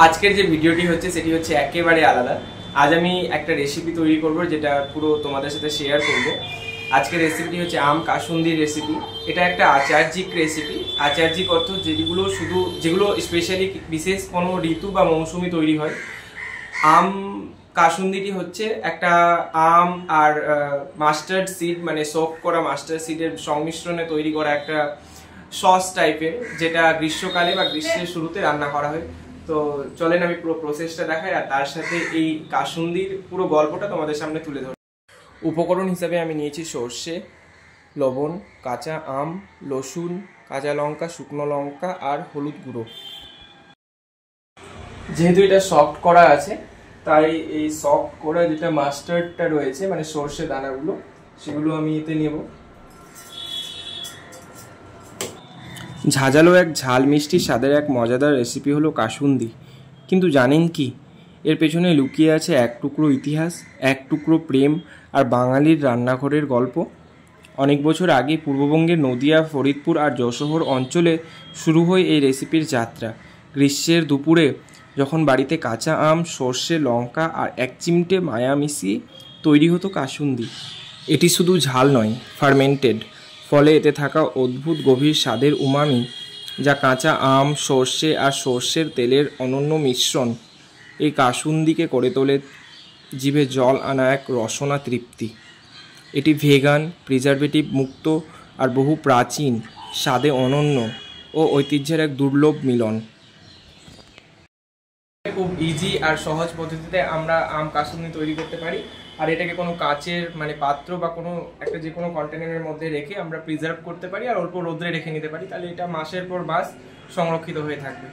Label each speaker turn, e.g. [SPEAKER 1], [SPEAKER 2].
[SPEAKER 1] আজকের যে ভিডিওটি হচ্ছে সেটি হচ্ছে একেবারে আলাদা। আজ আমি একটা রেসিপি তৈরি করব যেটা পুরো তোমাদের সাথে শেয়ার করব। আজকের রেসিপিটি হচ্ছে আম কাসুন্দির রেসিপি। এটা একটা আচার্যিক রেসিপি। আচার্যিক অর্থ যেগুলো স্পেশালি বিশেষ কোনো ঋতু বা মৌসুমি তৈরি হয়। আম কাসুন্দিটি হচ্ছে একটা আম আর মাস্টার্ড সিড, মানে সোক করা মাস্টার্ড সিডের সংমিশ্রণে তৈরি করা একটা সস টাইপের, যেটা গ্রীষ্মকালে বা গ্রীষ্মের শুরুতে রান্না করা হয়। তো চলেন আমি পুরো প্রসেসটা দেখাই, আর তার সাথে এই কাসুন্দির পুরো গল্পটা তোমাদের সামনে তুলে ধরি। উপকরণ হিসাবে আমি নিয়েছি সর্ষে, লবণ, কাঁচা আম, রসুন, কাঁচা লঙ্কা, শুকনো লঙ্কা আর হলুদ গুঁড়ো। যেহেতু এটা সফট করা আছে, তাই এই সফট করা যেটা মাস্টার্ডটা রয়েছে, মানে সর্ষে দানাগুলো, সেগুলো আমি এতে নেব। ঝাঁঝালো এক ঝাল মিষ্টি স্বাদের এক মজাদার রেসিপি হলো কাসুন্দি। কিন্তু জানেন কি, এর পেছনে লুকিয়ে আছে এক টুকরো ইতিহাস, এক টুকরো প্রেম আর বাঙালির রান্নাঘরের গল্প। অনেক বছর আগে পূর্ববঙ্গের নদিয়া, ফরিদপুর আর যশোহর অঞ্চলে শুরু হয় এই রেসিপির যাত্রা। গ্রীষ্মের দুপুরে যখন বাড়িতে কাঁচা আম, সর্ষে, লঙ্কা আর এক চিমটে মায়া মিশিয়ে তৈরি হতো কাসুন্দি। এটি শুধু ঝাল নয়, ফার্মেন্টেড, ফলে এতে থাকা অদ্ভুত গভীর স্বাদের উমামি, যা কাঁচা আম, সর্ষে আর সর্ষের তেলের অনন্য মিশ্রণ এই কাসুন্দিকে করে তোলে জিভে জল আনা এক রসনা তৃপ্তি। এটি ভেগান, প্রিজারভেটিভ মুক্ত আর বহু প্রাচীন, স্বাদে অনন্য ও ঐতিহ্যের এক দুর্লভ মিলন। খুব ইজি আর সহজ পদ্ধতিতে আমরা আম কাসুন্দি তৈরি করতে পারি। আর এটাকে কোনো কাচের মানে পাত্র বা কোনো একটা যে কোনো কন্টেনারের মধ্যে রেখে আমরা প্রিজার্ভ করতে পারি আর অল্প রোদ্রে রেখে নিতে পারি, তাহলে এটা মাসের পর মাস সংরক্ষিত হয়ে থাকবে।